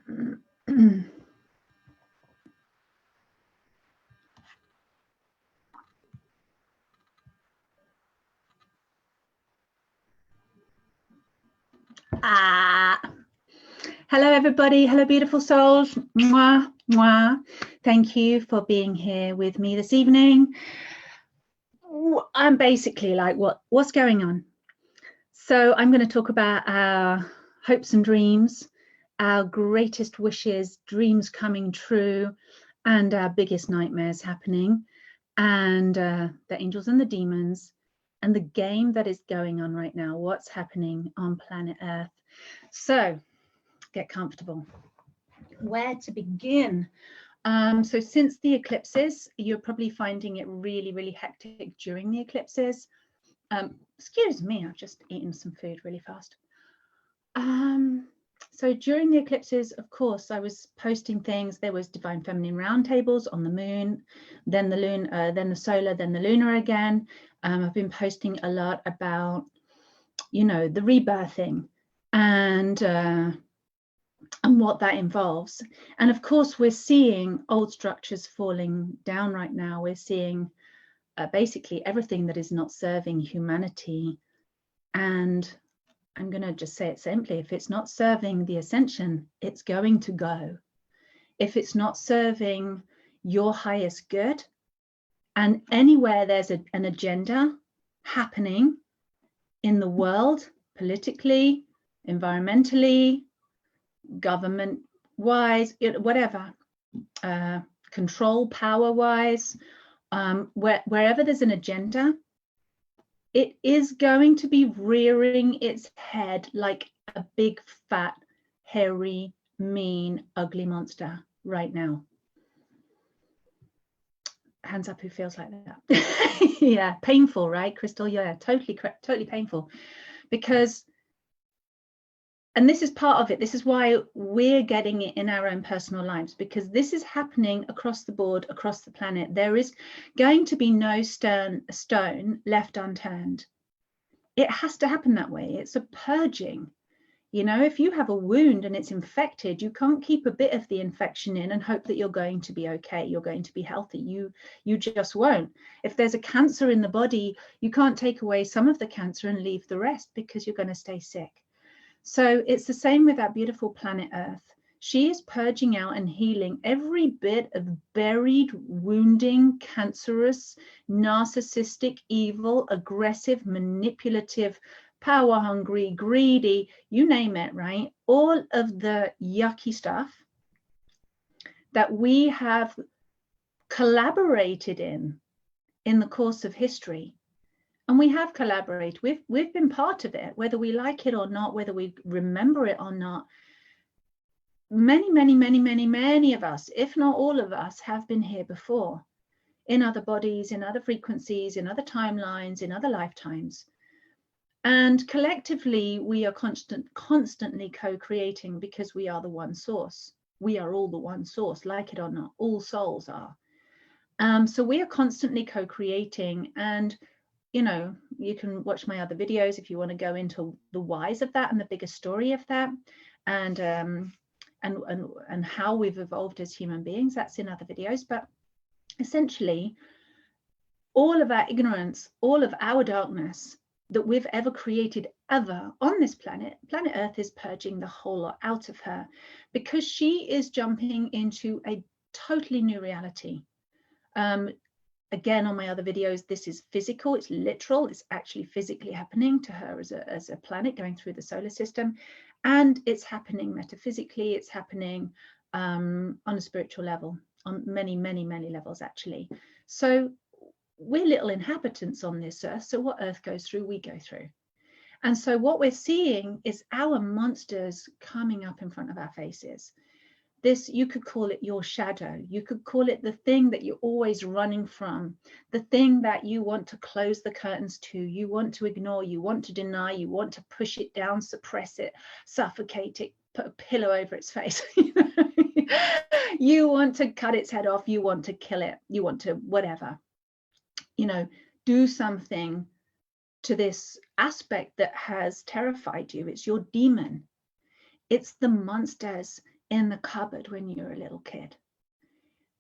Hello, everybody. Hello, beautiful souls. Mwah, mwah. Thank you for being here with me this evening. I'm basically like, what's going on? So I'm going to talk about our hopes and dreams, our greatest wishes, dreams coming true, and our biggest nightmares happening, and the angels and the demons, and the game that is going on right now, what's happening on planet Earth. So get comfortable. Where to begin? So since the eclipses, you're probably finding it really, really hectic during the eclipses. Excuse me, I've just eaten some food really fast. So during the eclipses, of course, I was posting things. There was Divine Feminine roundtables on the moon, then the solar, then the lunar again. I've been posting a lot about, you know, the rebirthing and what that involves. And of course, we're seeing old structures falling down right now. We're seeing basically everything that is not serving humanity. And I'm going to just say it simply, if it's not serving the ascension, it's going to go. If it's not serving your highest good, and anywhere there's an agenda happening in the world, politically, environmentally, government-wise, whatever, control power-wise, wherever there's an agenda, it is going to be rearing its head like a big, fat, hairy, mean, ugly monster right now. Hands up who feels like that. Yeah, painful, right, Crystal? Yeah, totally painful. Because, and this is part of it, this is why we're getting it in our own personal lives, because this is happening across the board, across the planet. There is going to be no stone left unturned. It has to happen that way. It's a purging. You know, if you have a wound and it's infected, you can't keep a bit of the infection in and hope that you're going to be okay, you're going to be healthy. You just won't. If there's a cancer in the body, you can't take away some of the cancer and leave the rest, because you're going to stay sick. So it's the same with our beautiful planet Earth. She is purging out and healing every bit of buried, wounding, cancerous, narcissistic, evil, aggressive, manipulative, power hungry, greedy, you name it, right? All of the yucky stuff that we have collaborated in the course of history. And we have collaborated, we've been part of it, whether we like it or not, whether we remember it or not. Many of us, if not all of us, have been here before, in other bodies, in other frequencies, in other timelines, in other lifetimes. And collectively, we are constantly co-creating, because we are the one source. We are all the one source, like it or not, all souls are. So we are constantly co-creating, and you know, you can watch my other videos if you want to go into the whys of that and the bigger story of that, and how we've evolved as human beings. That's in other videos. But essentially, all of our ignorance, all of our darkness that we've ever created ever on this planet Earth, is purging the whole lot out of her, because she is jumping into a totally new reality. Again, on my other videos, this is physical, it's literal, it's actually physically happening to her as a planet going through the solar system. And it's happening metaphysically, it's happening on a spiritual level, on many levels, actually. So we're little inhabitants on this Earth. So what Earth goes through, we go through. And so what we're seeing is our monsters coming up in front of our faces. This, you could call it your shadow. You could call it the thing that you're always running from, the thing that you want to close the curtains to, you want to ignore, you want to deny, you want to push it down, suppress it, suffocate it, put a pillow over its face. You want to cut its head off, you want to kill it, you want to whatever, you know, do something to this aspect that has terrified you. It's your demon. It's the monsters in the cupboard when you were a little kid.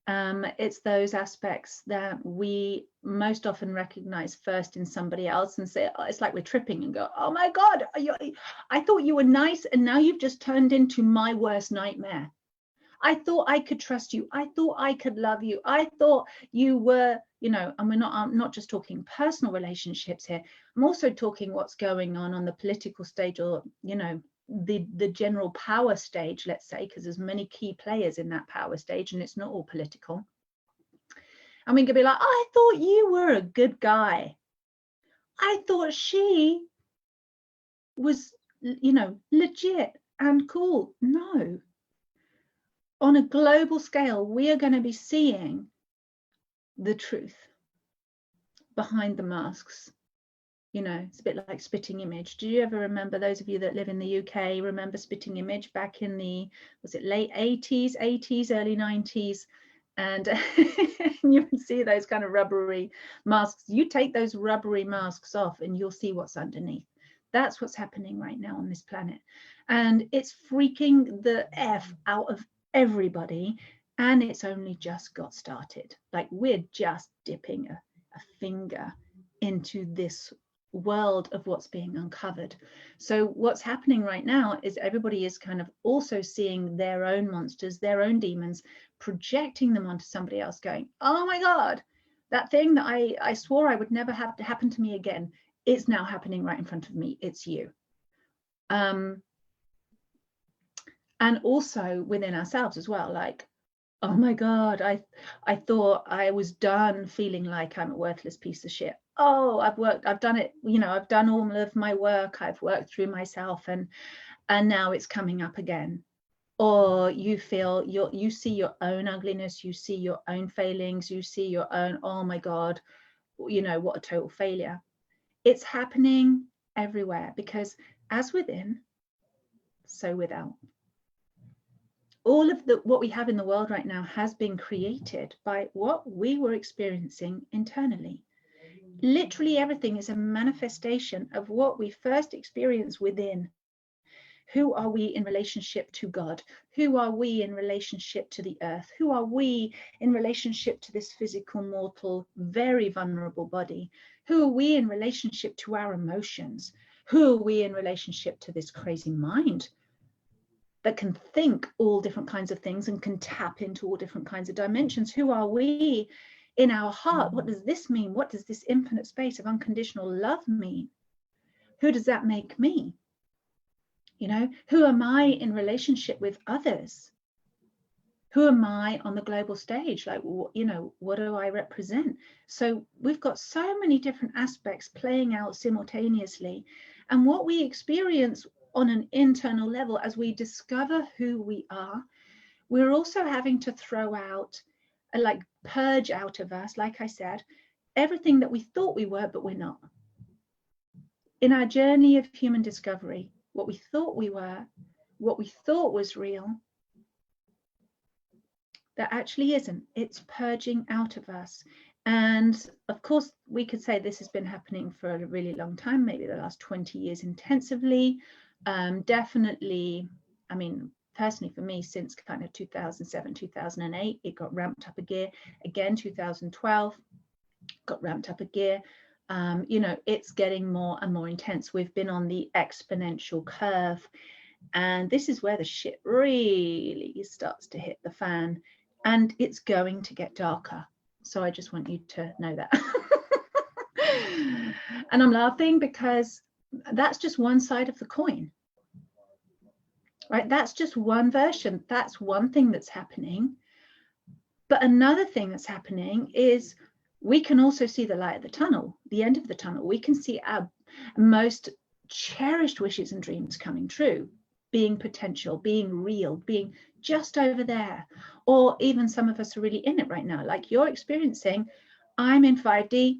It's those aspects that we most often recognize first in somebody else and say, oh, it's like we're tripping and go, oh my God, I thought you were nice and now you've just turned into my worst nightmare. I thought I could trust you. I thought I could love you. I thought you were, you know, and I'm not just talking personal relationships here. I'm also talking what's going on the political stage, or, you know, the general power stage, let's say, because there's many key players in that power stage and it's not all political. And we could be like, oh, I thought you were a good guy. I thought she was, you know, legit and cool. No. On a global scale, we are going to be seeing the truth behind the masks. You know, it's a bit like Spitting Image. Do you ever remember, those of you that live in the UK, remember Spitting Image back in the, was it late 80s, early 90s? And you can see those kind of rubbery masks. You take those rubbery masks off and you'll see what's underneath. That's what's happening right now on this planet. And it's freaking the F out of everybody. And it's only just got started. Like, we're just dipping a finger into this world of what's being uncovered. So what's happening right now is everybody is kind of also seeing their own monsters, their own demons, projecting them onto somebody else, going, oh my God, that thing that I swore I would never have to happen to me again, it's now happening right in front of me. It's you. And also within ourselves as well, like, oh my God, I thought I was done feeling like I'm a worthless piece of shit. Oh, I've done it, you know, I've done all of my work, I've worked through myself, and now it's coming up again. Or you feel you see your own ugliness, you see your own failings, you see your own, oh my God, you know, what a total failure. It's happening everywhere, because as within, so without. All of what we have in the world right now has been created by what we were experiencing internally. Literally everything is a manifestation of what we first experienced within. Who are we in relationship to God? Who are we in relationship to the earth? Who are we in relationship to this physical, mortal, very vulnerable body? Who are we in relationship to our emotions? Who are we in relationship to this crazy mind that can think all different kinds of things and can tap into all different kinds of dimensions? Who are we in our heart? What does this mean? What does this infinite space of unconditional love mean? Who does that make me? You know, who am I in relationship with others? Who am I on the global stage? Like, you know, what do I represent? So we've got so many different aspects playing out simultaneously. And what we experience on an internal level as we discover who we are, we're also having to throw out, like purge out of us, like I said, everything that we thought we were, but we're not. In our journey of human discovery, what we thought we were, what we thought was real, that actually isn't. It's purging out of us. And of course, we could say this has been happening for a really long time, maybe the last 20 years intensively. Definitely, I mean, personally for me, since kind of 2007, 2008, it got ramped up a gear. Again, 2012, got ramped up a gear. You know, it's getting more and more intense. We've been on the exponential curve, and this is where the shit really starts to hit the fan, and it's going to get darker. So I just want you to know that. And I'm laughing because that's just one side of the coin, right? That's just one version. That's one thing that's happening. But another thing that's happening is we can also see the light at the tunnel, the end of the tunnel. We can see our most cherished wishes and dreams coming true, being potential, being real, being just over there. Or even some of us are really in it right now, like you're experiencing. I'm in 5D.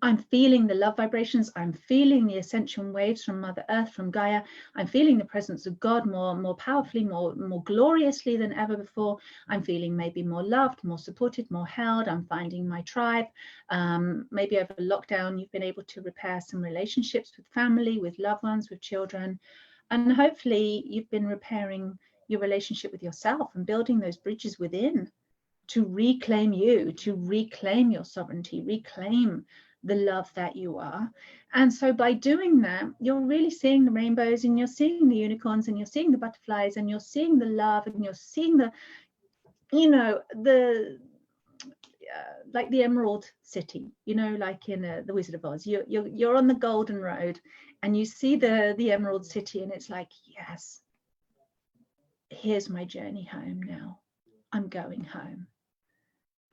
I'm feeling the love vibrations. I'm feeling the ascension waves from Mother Earth, from Gaia. I'm feeling the presence of God more powerfully, more gloriously than ever before. I'm feeling maybe more loved, more supported, more held. I'm finding my tribe. Maybe over lockdown, you've been able to repair some relationships with family, with loved ones, with children. And hopefully you've been repairing your relationship with yourself and building those bridges within to reclaim you, to reclaim your sovereignty, reclaim the love that you are. And so by doing that, you're really seeing the rainbows, and you're seeing the unicorns, and you're seeing the butterflies, and you're seeing the love, and you're seeing the, you know, the like the Emerald City, you know, like in the Wizard of Oz. You're on the Golden Road, and you see the Emerald City, and it's like, yes, here's my journey home now. I'm going home.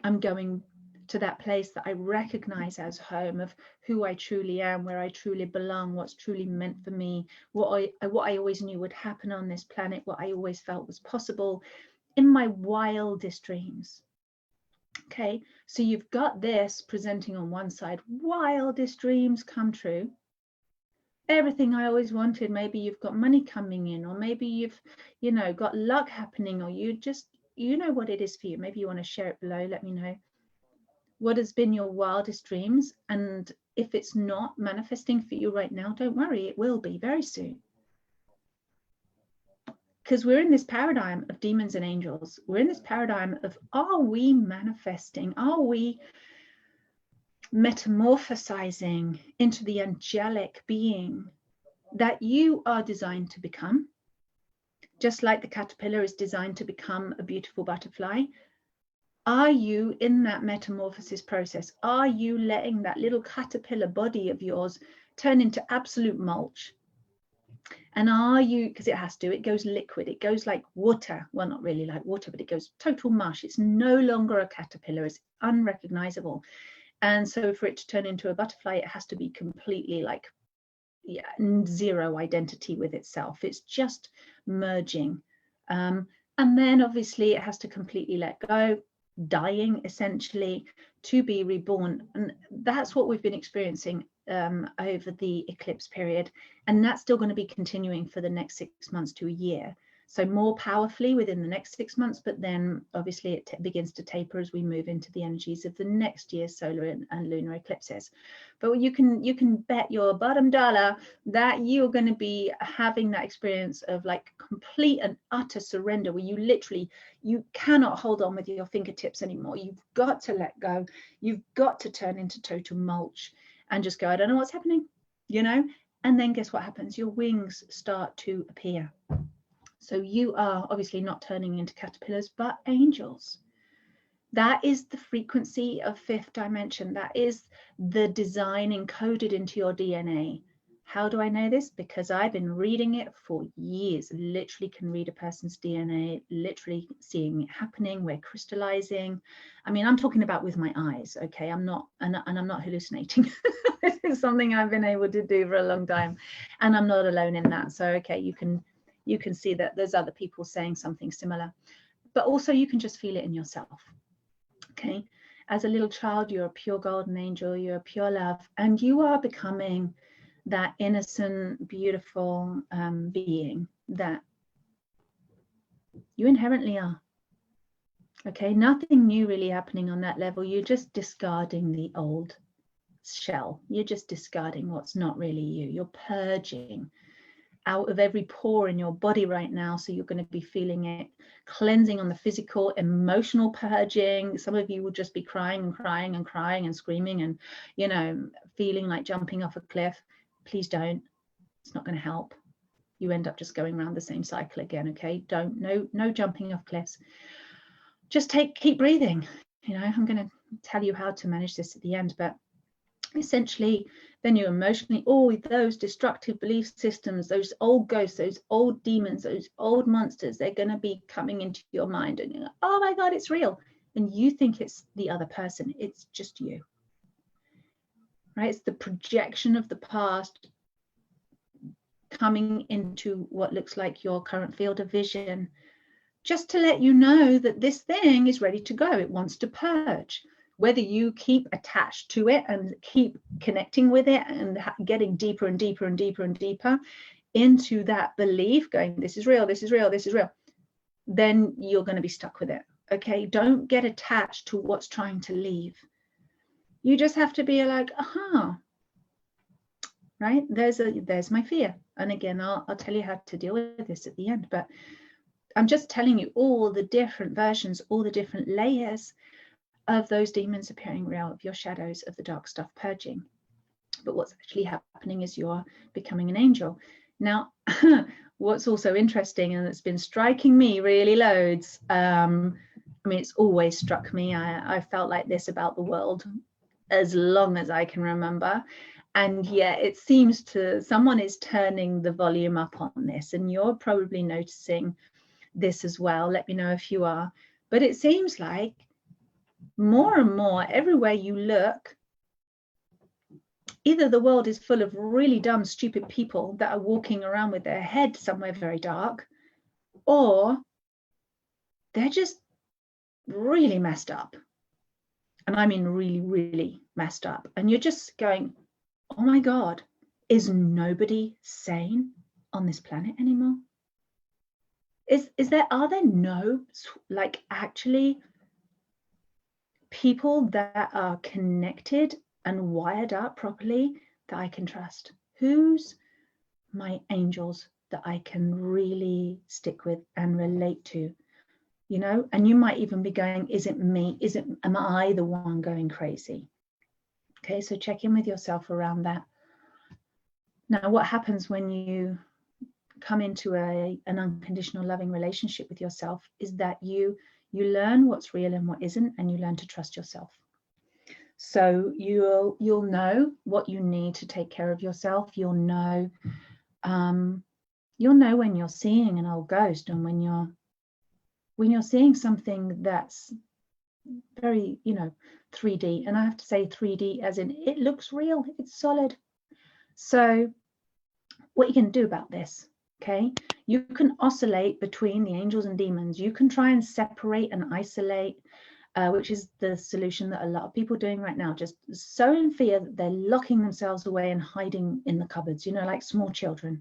I'm going to that place that I recognize as home, of who I truly am, where I truly belong, what's truly meant for me, what I always knew would happen on this planet, what I always felt was possible in my wildest dreams. Okay, so you've got this presenting on one side, wildest dreams come true. Everything I always wanted. Maybe you've got money coming in, or maybe you've, you know, got luck happening, or you just, you know what it is for you. Maybe you want to share it below. Let me know what has been your wildest dreams. And if it's not manifesting for you right now, don't worry, it will be very soon. Because we're in this paradigm of demons and angels. We're in this paradigm of, are we manifesting? Are we metamorphosizing into the angelic being that you are designed to become? Just like the caterpillar is designed to become a beautiful butterfly. Are you in that metamorphosis process? Are you letting that little caterpillar body of yours turn into absolute mulch? And are you, because it has to, it goes liquid, it goes like water. Well, not really like water, but it goes total mush. It's no longer a caterpillar, it's unrecognizable. And so for it to turn into a butterfly, it has to be completely like, yeah, zero identity with itself. It's just merging. And then obviously it has to completely let go, dying essentially, to be reborn. And that's what we've been experiencing over the eclipse period, and that's still going to be continuing for the next 6 months to a year. So more powerfully within the next 6 months, but then obviously it begins to taper as we move into the energies of the next year's solar and lunar eclipses. But you can bet your bottom dollar that you're going to be having that experience of like complete and utter surrender, where you literally, you cannot hold on with your fingertips anymore. You've got to let go. You've got to turn into total mulch and just go, I don't know what's happening, you know? And then guess what happens? Your wings start to appear. So you are obviously not turning into caterpillars, but angels. That is the frequency of fifth dimension. That is the design encoded into your DNA. How do I know this? Because I've been reading it for years. Literally can read a person's DNA, literally seeing it happening. We're crystallizing. I mean, I'm talking about with my eyes, okay? I'm not, and I'm not hallucinating. This is something I've been able to do for a long time, and I'm not alone in that. So, okay, you can see that there's other people saying something similar, but also you can just feel it in yourself. Okay, as a little child, you're a pure golden angel, you're a pure love, and you are becoming that innocent, beautiful being that you inherently are. Okay, nothing new really happening on that level. You're just discarding the old shell. You're just discarding what's not really you. You're purging out of every pore in your body right now. So you're going to be feeling it cleansing on the physical, emotional purging. Some of you will just be crying and crying and crying and screaming and, you know, feeling like jumping off a cliff. Please don't. It's not going to help. You end up just going around the same cycle again. Okay, no jumping off cliffs. Just keep breathing. You know, I'm going to tell you how to manage this at the end, but essentially then you emotionally, all those destructive belief systems, those old ghosts, those old demons, those old monsters, they're going to be coming into your mind, and you're like, oh my God, it's real. And you think it's the other person. It's just you, right? It's the projection of the past coming into what looks like your current field of vision, just to let you know that this thing is ready to go. It wants to purge. Whether you keep attached to it and keep connecting with it and getting deeper and deeper and deeper and deeper into that belief, going, this is real, this is real, this is real, then you're going to be stuck with it. Okay, don't get attached to what's trying to leave. You just have to be like, aha, right? There's my fear. And again, I'll tell you how to deal with this at the end. But I'm just telling you all the different versions, all the different layers of those demons appearing real, of your shadows, of the dark stuff purging. But what's actually happening is you're becoming an angel. Now, what's also interesting, and it's been striking me really loads, I mean, it's always struck me. I felt like this about the world as long as I can remember. And yet it seems someone is turning the volume up on this, and you're probably noticing this as well. Let me know if you are. But it seems like more and more, everywhere you look, either the world is full of really dumb, stupid people that are walking around with their head somewhere very dark, or they're just really messed up. And I mean really, really messed up. And you're just going, oh my God, is nobody sane on this planet anymore? Are there no, like, actually people that are connected and wired up properly that I can trust? Who's my angels that I can really stick with and relate to? You know, and you might even be going, is it me? Am I the one going crazy? Okay, so check in with yourself around that. Now, what happens when you come into an unconditional loving relationship with yourself is that you learn what's real and what isn't, and you learn to trust yourself. So you'll know what you need to take care of yourself. You'll know when you're seeing an old ghost, and when you're seeing something that's very, 3D. And I have to say 3D as in it looks real, it's solid. So what you can do about this, okay? You can oscillate between the angels and demons. You can try and separate and isolate, which is the solution that a lot of people are doing right now, just so in fear that they're locking themselves away and hiding in the cupboards, like small children.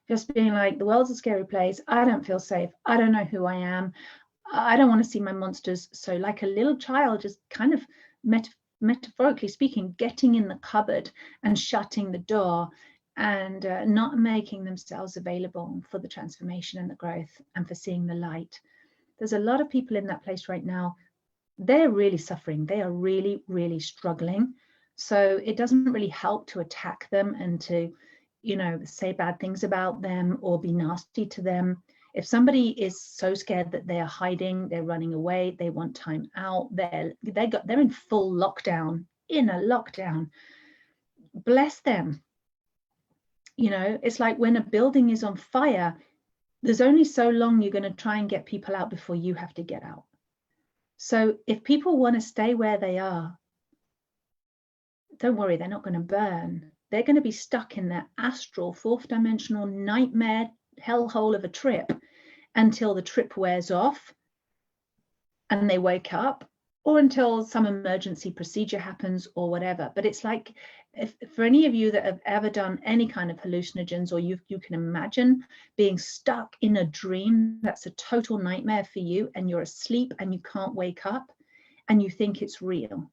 Just being like, the world's a scary place. I don't feel safe. I don't know who I am. I don't want to see my monsters. So like a little child, just kind of metaphorically speaking, getting in the cupboard and shutting the door, and not making themselves available for the transformation and the growth and for seeing the light. There's a lot of people in that place right now. They're really suffering. They are really, really struggling. So it doesn't really help to attack them and to, say bad things about them or be nasty to them. If somebody is so scared that they're hiding, they're running away, they want time out, they're in full lockdown, bless them. It's like when a building is on fire, there's only so long you're going to try and get people out before you have to get out. So if people want to stay where they are, don't worry, they're not going to burn. They're going to be stuck in their astral, fourth dimensional nightmare hellhole of a trip until the trip wears off and they wake up, or until some emergency procedure happens or whatever. But it's like, for any of you that have ever done any kind of hallucinogens, or you can imagine being stuck in a dream that's a total nightmare for you, and you're asleep and you can't wake up and you think it's real,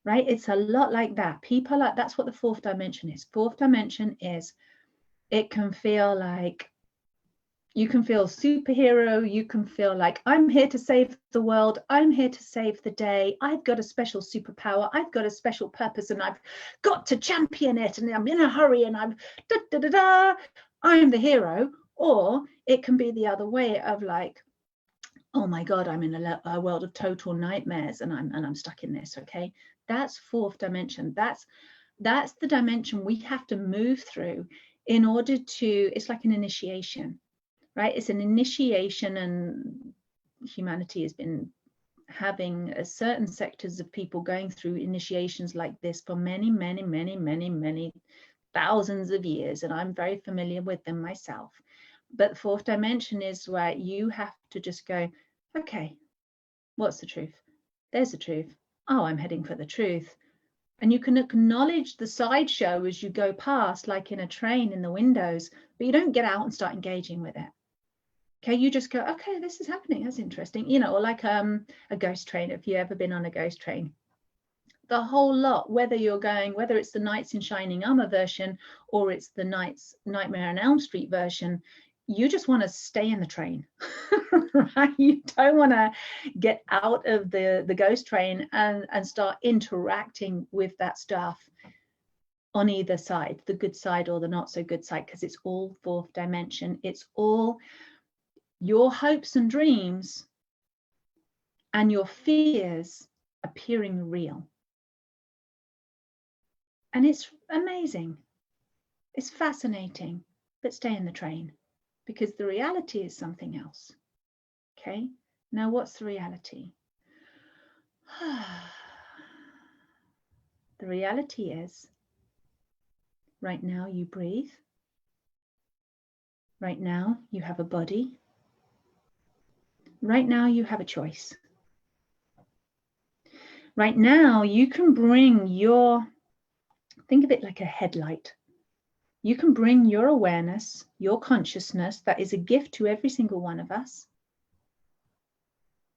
right? It's a lot like that. People that's what the fourth dimension is. Fourth dimension is, it can feel like, you can feel superhero, you can feel like, I'm here to save the world, I'm here to save the day, I've got a special superpower, I've got a special purpose, and I've got to champion it, and I'm in a hurry, and I'm I'm the hero. Or it can be the other way of like, oh my God, I'm in a world of total nightmares, and I'm stuck in this. Okay, that's fourth dimension. That's the dimension we have to move through in order to, it's like an initiation. Right, it's an initiation, and humanity has been having certain sectors of people going through initiations like this for many, many, many, many, many thousands of years, and I'm very familiar with them myself. But the fourth dimension is where you have to just go, okay, what's the truth? There's the truth. Oh, I'm heading for the truth. And you can acknowledge the sideshow as you go past, like in a train in the windows, but you don't get out and start engaging with it. Okay, you just go, okay, this is happening, that's interesting. Or like a ghost train. If you've ever been on a ghost train, the whole lot, whether it's the Knights in Shining Armor version, or it's the Nightmare on Elm Street version, you just want to stay in the train, right? You don't want to get out of the ghost train and start interacting with that stuff on either side, the good side or the not so good side, because it's all fourth dimension. It's all your hopes and dreams and your fears appearing real. And it's amazing. It's fascinating, but stay in the train, because the reality is something else. Okay, now what's the reality? The reality is, right now you breathe. Right now you have a body. Right now you have a choice. Right now you can bring your, think of it like a headlight. You can bring your awareness, your consciousness, that is a gift to every single one of us.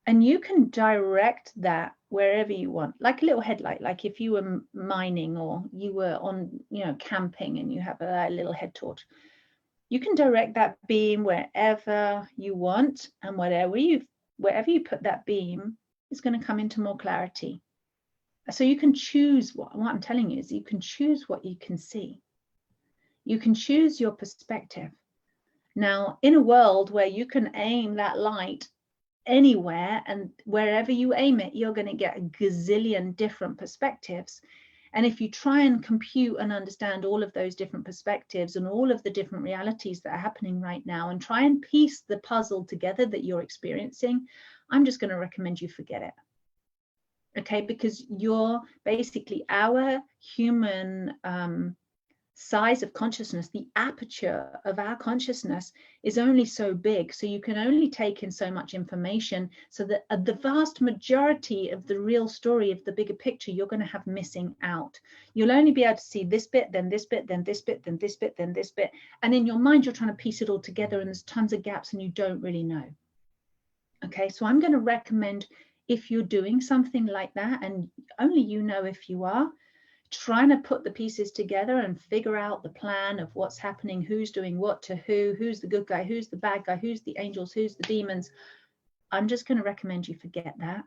And you can direct that wherever you want, like a little headlight, like if you were mining or you were on, camping and you have a little head torch. You can direct that beam wherever you want, and wherever you put that beam is going to come into more clarity. So you can choose what I'm telling you is you can choose what you can see. You can choose your perspective. Now, in a world where you can aim that light anywhere, and wherever you aim it, you're going to get a gazillion different perspectives. And if you try and compute and understand all of those different perspectives and all of the different realities that are happening right now, and try and piece the puzzle together that you're experiencing, I'm just going to recommend you forget it. Okay, because you're basically, our human size of consciousness, the aperture of our consciousness is only so big, so you can only take in so much information, so that the vast majority of the real story of the bigger picture you're going to have missing out. You'll only be able to see this bit, then this bit, then this bit, then this bit, then this bit, and in your mind you're trying to piece it all together, and there's tons of gaps and you don't really know. Okay, so I'm going to recommend, if you're doing something like that, and only you know if you are, trying to put the pieces together and figure out the plan of what's happening, who's doing what to who's the good guy, who's the bad guy, who's the angels, who's the demons, I'm just going to recommend you forget that.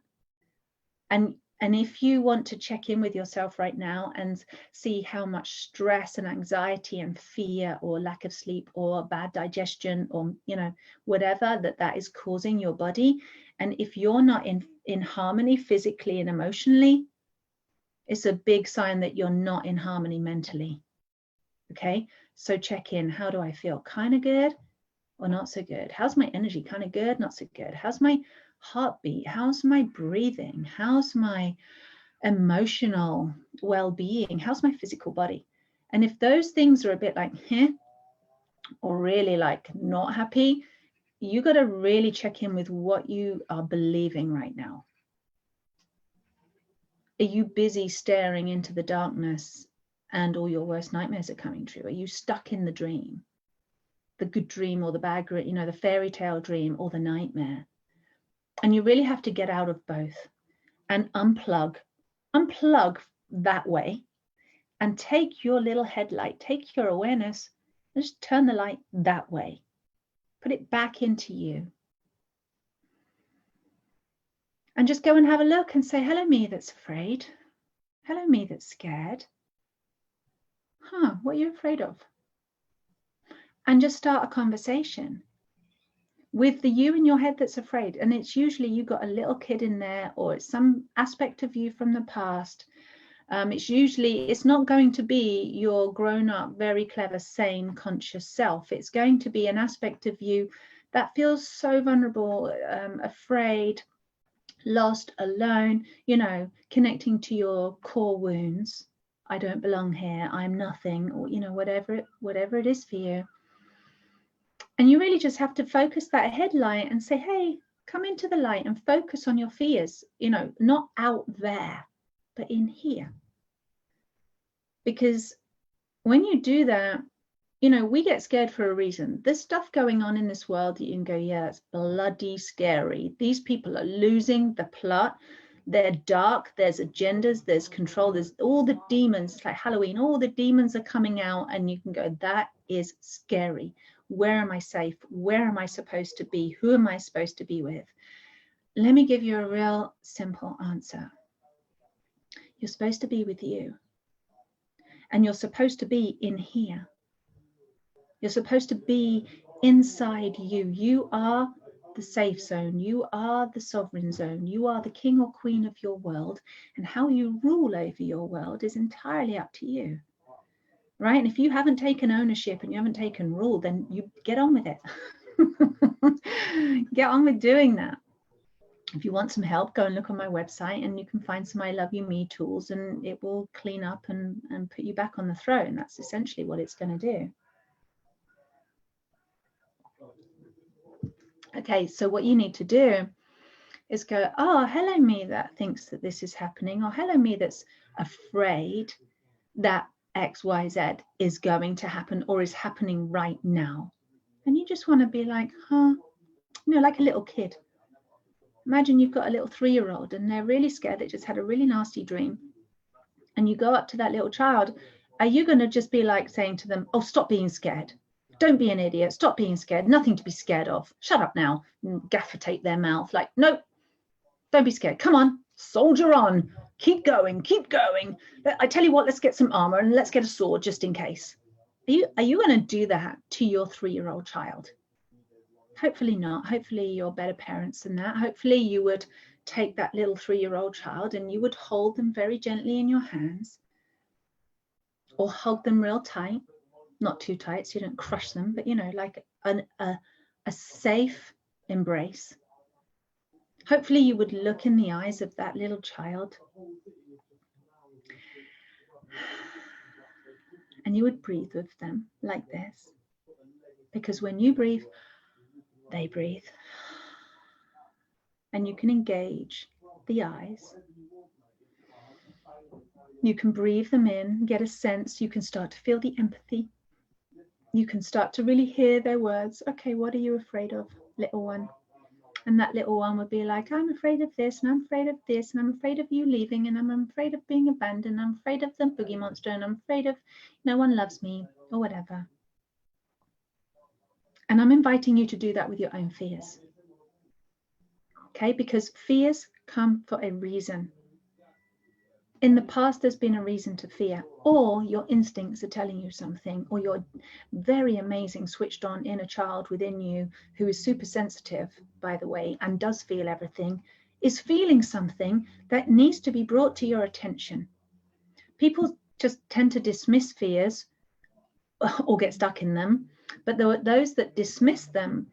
And if you want to check in with yourself right now and see how much stress and anxiety and fear or lack of sleep or bad digestion or whatever that is causing your body, and if you're not in harmony physically and emotionally, it's a big sign that you're not in harmony mentally. Okay, so check in. How do I feel? Kind of good or not so good? How's my energy? Kind of good, not so good? How's my heartbeat? How's my breathing? How's my emotional well-being? How's my physical body? And if those things are a bit like, or really like not happy, you got to really check in with what you are believing right now. Are you busy staring into the darkness and all your worst nightmares are coming true? Are you stuck in the dream, the good dream or the bad dream, the fairy tale dream or the nightmare? And you really have to get out of both and unplug that way, and take your little headlight, take your awareness, and just turn the light that way. Put it back into you. And just go and have a look and say, hello, me that's afraid. Hello, me that's scared. What are you afraid of? And just start a conversation with the you in your head that's afraid. And it's usually you got a little kid in there, or it's some aspect of you from the past. It's not going to be your grown up, very clever, sane, conscious self. It's going to be an aspect of you that feels so vulnerable, afraid, lost, alone, connecting to your core wounds. I don't belong here, I'm nothing, or whatever it is for you. And you really just have to focus that headlight and say, hey, come into the light and focus on your fears, not out there, but in here. Because when you do that, we get scared for a reason. There's stuff going on in this world that you can go, yeah, it's bloody scary. These people are losing the plot. They're dark. There's agendas. There's control. There's all the demons. It's like Halloween. All the demons are coming out, and you can go, that is scary. Where am I safe? Where am I supposed to be? Who am I supposed to be with? Let me give you a real simple answer. You're supposed to be with you. And you're supposed to be in here. You're supposed to be inside you. You are the safe zone. You are the sovereign zone. You are the king or queen of your world. And how you rule over your world is entirely up to you. Right? And if you haven't taken ownership and you haven't taken rule, then you get on with it. Get on with doing that. If you want some help, go and look on my website and you can find some I Love You Me tools, and it will clean up and put you back on the throne. That's essentially what it's going to do. Okay, so what you need to do is go, oh, hello me that thinks that this is happening, or hello me that's afraid that XYZ is going to happen or is happening right now. And you just want to be like, huh, you know, like a little kid. Imagine you've got a little 3-year-old and they're really scared. They just had a really nasty dream. And you go up to that little child. Are you going to just be like saying to them, oh, stop being scared. Don't be an idiot. Stop being scared. Nothing to be scared of. Shut up now. Gaffer tape their mouth. Like, nope, don't be scared. Come on, soldier on. Keep going. Keep going. I tell you what, let's get some armor and let's get a sword just in case. Are you going to do that to your 3-year-old child? Hopefully not. Hopefully you're better parents than that. Hopefully you would take that little 3-year-old child and you would hold them very gently in your hands, or hug them real tight, not too tight so you don't crush them, but you know, like a safe embrace. Hopefully you would look in the eyes of that little child and you would breathe with them like this, because when you breathe, they breathe. And you can engage the eyes. You can breathe them in, get a sense. You can start to feel the empathy. You can start to really hear their words. Okay, what are you afraid of, little one? And that little one would be like, I'm afraid of this, and I'm afraid of this, and I'm afraid of you leaving, and I'm afraid of being abandoned. I'm afraid of the boogie monster, and I'm afraid of no one loves me, or whatever. And I'm inviting you to do that with your own fears. Okay, because fears come for a reason. In the past, there's been a reason to fear, or your instincts are telling you something, or your very amazing switched on inner child within you, who is super sensitive, by the way, and does feel everything, is feeling something that needs to be brought to your attention. People just tend to dismiss fears or get stuck in them, but there are those that dismiss them.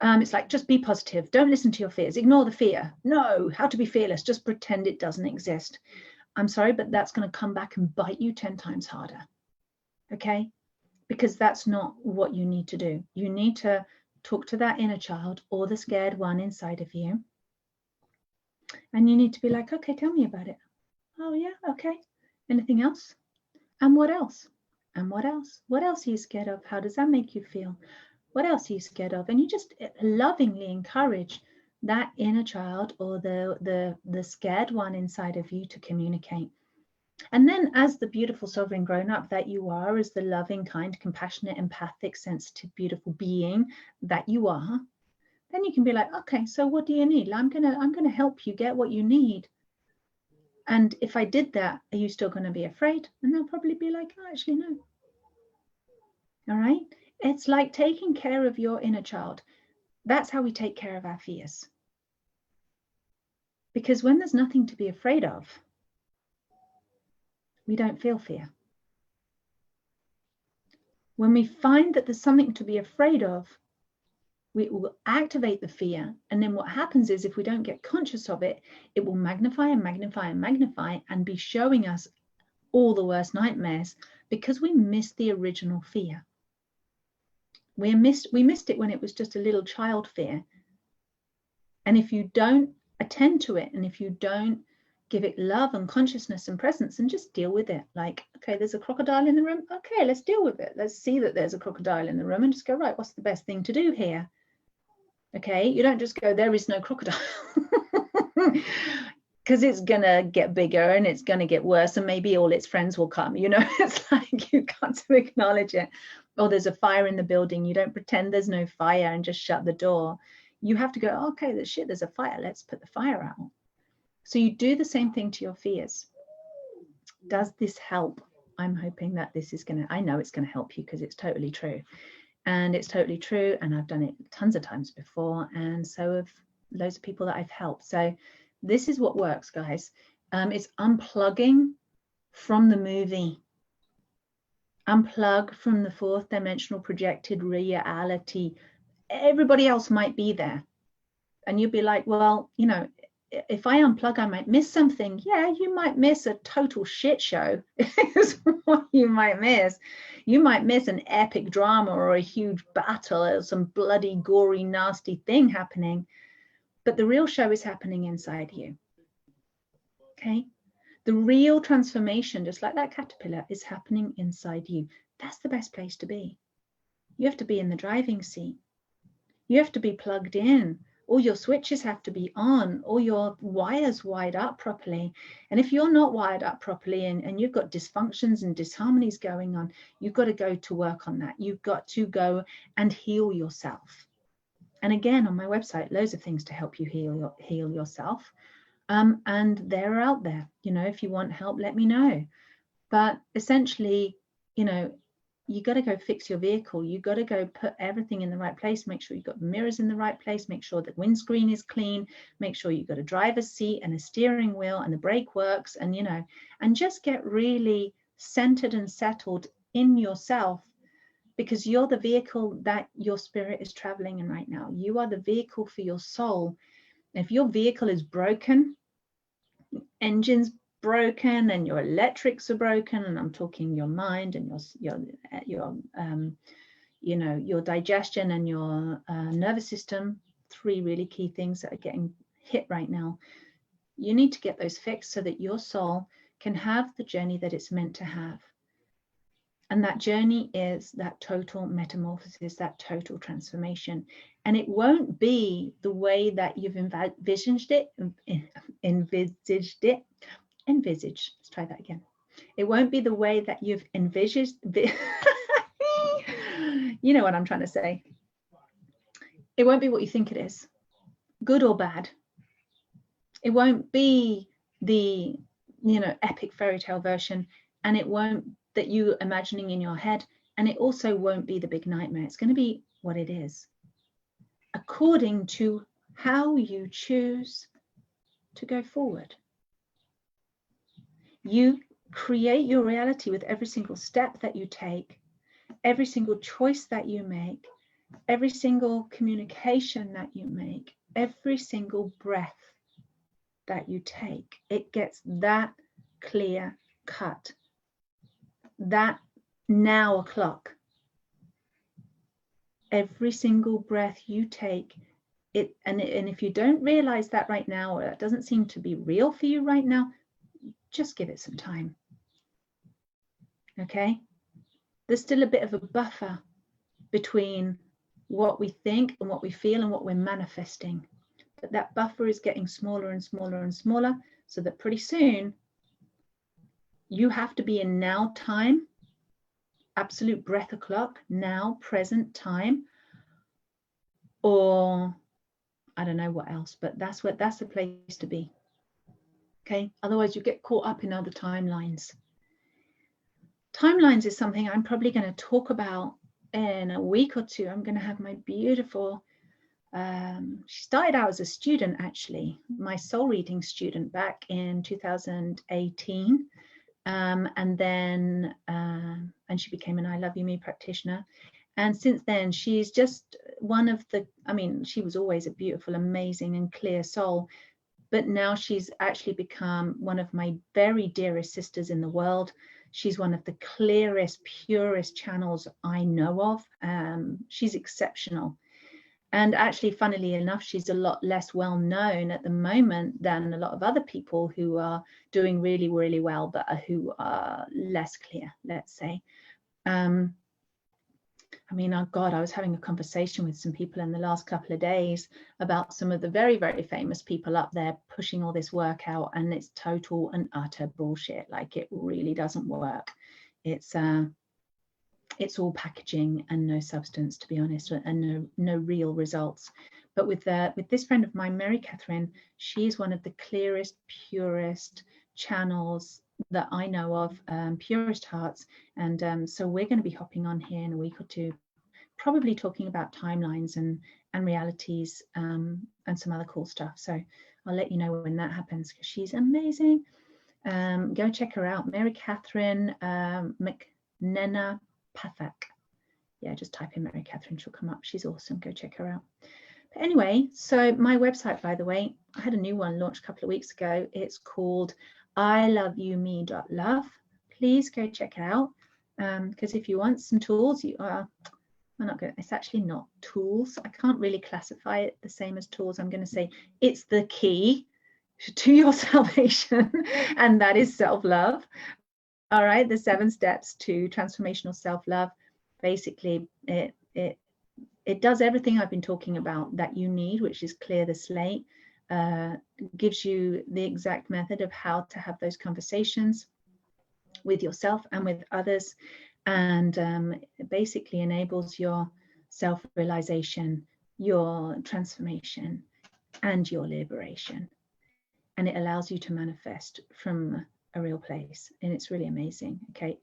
It's like, just be positive. Don't listen to your fears. Ignore the fear. No, how to be fearless. Just pretend it doesn't exist. I'm sorry, but that's going to come back and bite you 10 times harder. Okay? Because that's not what you need to do. You need to talk to that inner child or the scared one inside of you. And you need to be like, okay, tell me about it. Oh, yeah, okay. Anything else? And what else? And what else? What else are you scared of? How does that make you feel? What else are you scared of? And you just lovingly encourage that inner child or the scared one inside of you to communicate. And then, as the beautiful sovereign grown-up that you are, as the loving, kind, compassionate, empathic, sensitive, beautiful being that you are, then you can be like, okay, so what do you need? I'm gonna help you get what you need. And if I did that, are you still going to be afraid? And they'll probably be like, oh, actually, no. All right. It's like taking care of your inner child. That's how we take care of our fears. Because when there's nothing to be afraid of, we don't feel fear. When we find that there's something to be afraid of, we will activate the fear. And then what happens is, if we don't get conscious of it, it will magnify and magnify and magnify and be showing us all the worst nightmares, because we missed the original fear. We missed it when it was just a little child fear. And if you don't attend to it, and if you don't give it love and consciousness and presence, and just deal with it, like, okay, there's a crocodile in the room. Okay, let's deal with it. Let's see that there's a crocodile in the room and just go, right, what's the best thing to do here? Okay, you don't just go, there is no crocodile. Because it's going to get bigger and it's going to get worse, and maybe all its friends will come. You know, it's like, you've got to acknowledge it. or there's a fire in the building. You don't pretend there's no fire and just shut the door. You have to go, okay, there's a fire. Let's put the fire out. So you do the same thing to your fears. Does this help? I'm hoping that this is going to, I know it's going to help you because it's totally true. And it's totally true. And I've done it tons of times before. And so have loads of people that I've helped. So this is what works, guys. It's unplugging from the movie. Unplug from the fourth dimensional projected reality. Everybody else might be there. And you'd be like, well, you know, if I unplug, I might miss something. Yeah, you might miss a total shit show. Is what you might miss. You might miss an epic drama or a huge battle or some bloody, gory, nasty thing happening. But the real show is happening inside you. Okay? The real transformation, just like that caterpillar, is happening inside you. That's the best place to be. You have to be in the driving seat. You have to be plugged in. All your switches have to be on, all your wires wired up properly. And if you're not wired up properly and you've got dysfunctions and disharmonies going on, you've got to go to work on that. You've got to go and heal yourself. And again, on my website, loads of things to help you heal yourself. And they're out there. You know, if you want help, let me know. But essentially, you know, you got to go fix your vehicle. You got to go put everything in the right place. Make sure you've got the mirrors in the right place. Make sure the windscreen is clean. Make sure you've got a driver's seat and a steering wheel and the brake works. And, you know, and just get really centered and settled in yourself, because you're the vehicle that your spirit is traveling in right now. You are the vehicle for your soul. If your vehicle is broken, engines broken and your electrics are broken, and I'm talking your mind and your you know, your digestion and your nervous system, three really key things that are getting hit right now. You need to get those fixed so that your soul can have the journey that it's meant to have. And that journey is that total metamorphosis, that total transformation. And it won't be the way that you've envisaged it. Let's try that again. It won't be the way that you've envisaged. You know what I'm trying to say. It won't be what you think it is, good or bad. It won't be the, you know, epic fairy tale version, and it won't that you imagining in your head, and it also won't be the big nightmare. It's going to be what it is, according to how you choose to go forward. You create your reality with every single step that you take, every single choice that you make, every single communication that you make, every single breath that you take. It gets that clear cut, that now o'clock. Every single breath you take, and if you don't realize that right now, or that doesn't seem to be real for you right now, just give it some time. Okay? There's still a bit of a buffer between what we think and what we feel and what we're manifesting. But that buffer is getting smaller and smaller and smaller, so that pretty soon you have to be in now time, absolute breath o'clock, now present time, or I don't know what else, but that's the place to be. Okay, otherwise you get caught up in other timelines. Timelines is something I'm probably going to talk about in a week or two. I'm going to have my beautiful, she started out as a student, actually, my soul reading student back in 2018. And then, and she became an I Love You Me practitioner. And since then, she's just one of the, I mean, she was always a beautiful, amazing and clear soul. But now she's actually become one of my very dearest sisters in the world. She's one of the clearest, purest channels I know of. She's exceptional. And actually, funnily enough, she's a lot less well known at the moment than a lot of other people who are doing really, really well, but who are less clear, let's say. I mean, oh God, I was having a conversation with some people in the last couple of days about some of the very, very famous people up there pushing all this work out, and it's total and utter bullshit. Like, it really doesn't work. It's it's all packaging and no substance, to be honest, and no real results. But with this friend of mine, Mary Katherine, she's one of the clearest, purest channels that I know of, purest hearts. And so we're going to be hopping on here in a week or two, probably talking about timelines and realities, and some other cool stuff. So I'll let you know when that happens, because she's amazing. Go check her out, Mary Katherine McNenna Pathak. Yeah, just type in Mary Katherine, she'll come up. She's awesome. Go check her out. But anyway, so my website, by the way, I had a new one launched a couple of weeks ago. It's called iloveyoume.love. Please go check it out, because if you want some tools, it's actually not tools. I can't really classify it the same as tools. I'm going to say it's the key to your salvation, and that is self-love. All right, the 7 steps to transformational self-love. Basically, it does everything I've been talking about that you need, which is clear the slate, gives you the exact method of how to have those conversations with yourself and with others, and basically enables your self-realization, your transformation, and your liberation. And it allows you to manifest from a real place, and it's really amazing. Okay,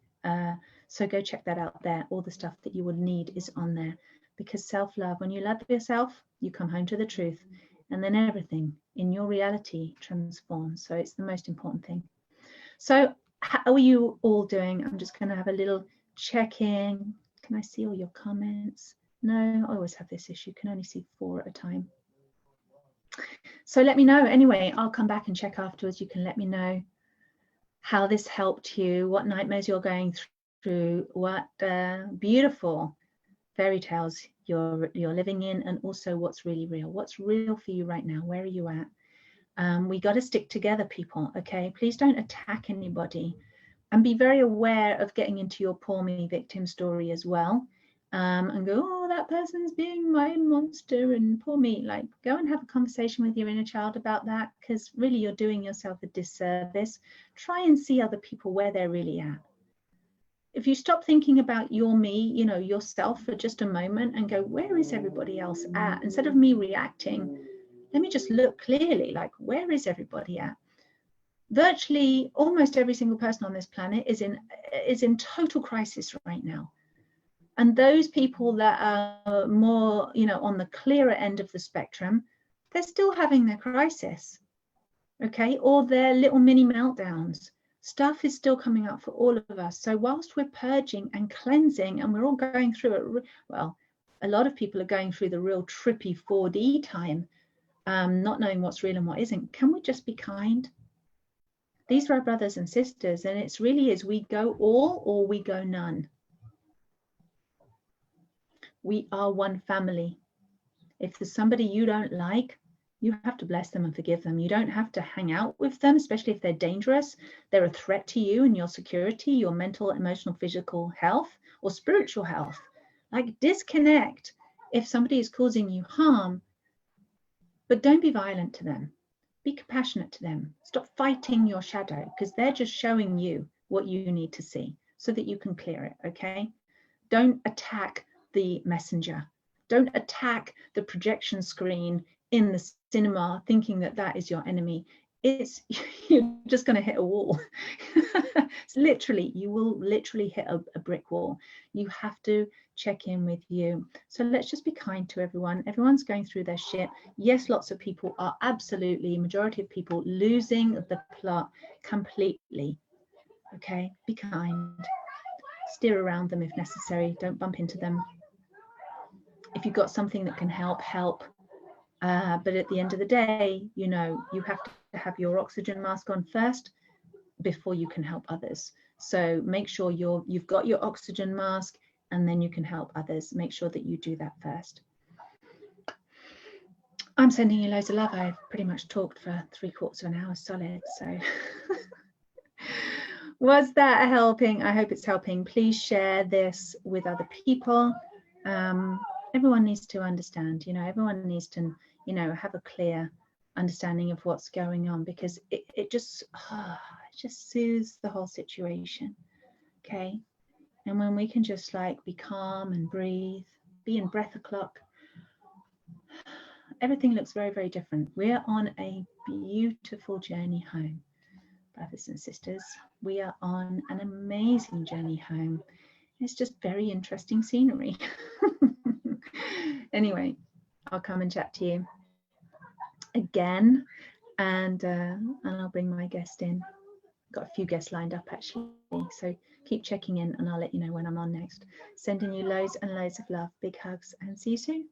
so go check that out there. All the stuff that you would need is on there, because self-love, when you love yourself, you come home to the truth, and then everything in your reality transforms. So it's the most important thing. So how are you all doing? I'm just going to have a little check-in. Can I see all your comments? No, I always have this issue, can only see 4 at a time. So let me know. Anyway, I'll come back and check afterwards. You can let me know how this helped you, what nightmares you're going through, what beautiful fairy tales you're living in, and also what's really real. What's real for you right now? Where are you at? We got to stick together, people. Okay, please don't attack anybody, and be very aware of getting into your poor me victim story as well. And go, oh, that person's being my monster and poor me. Like, go and have a conversation with your inner child about that, because really you're doing yourself a disservice. Try and see other people where they're really at. If you stop thinking about your me, yourself for just a moment, and go, where is everybody else at? Instead of me reacting, let me just look clearly, like, where is everybody at? Virtually almost every single person on this planet is in total crisis right now. And those people that are more, on the clearer end of the spectrum, they're still having their crisis, okay? Or their little mini meltdowns. Stuff is still coming up for all of us. So whilst we're purging and cleansing, and we're all going through it, well, a lot of people are going through the real trippy 4D time, not knowing what's real and what isn't. Can we just be kind? These are our brothers and sisters, and it's really is we go all or we go none. We are one family. If there's somebody you don't like, you have to bless them and forgive them. You don't have to hang out with them, especially if they're dangerous. They're a threat to you and your security, your mental, emotional, physical health, or spiritual health. Like, disconnect if somebody is causing you harm, but don't be violent to them. Be compassionate to them. Stop fighting your shadow, because they're just showing you what you need to see so that you can clear it, okay? Don't attack the messenger. Don't attack the projection screen in the cinema thinking that that is your enemy. You're just going to hit a wall. Literally, you will literally hit a brick wall. You have to check in with you. So let's just be kind to everyone. Everyone's going through their shit. Yes, lots of people are absolutely, majority of people, losing the plot completely. Okay, be kind. Steer around them if necessary. Don't bump into them. If you've got something that can help, help. But at the end of the day, you have to have your oxygen mask on first before you can help others. So make sure you've got your oxygen mask, and then you can help others. Make sure that you do that first. I'm sending you loads of love. I've pretty much talked for 3/4 of an hour solid. So was that helping? I hope it's helping. Please share this with other people. Everyone needs to understand, everyone needs to, have a clear understanding of what's going on, because it just soothes the whole situation. Okay. And when we can just like be calm and breathe, be in breath o'clock, everything looks very, very different. We're on a beautiful journey home, brothers and sisters. We are on an amazing journey home. It's just very interesting scenery. Anyway, I'll come and chat to you again, and I'll bring my guest in. Got a few guests lined up actually, so keep checking in and I'll let you know when I'm on next. Sending you loads and loads of love, big hugs, and see you soon.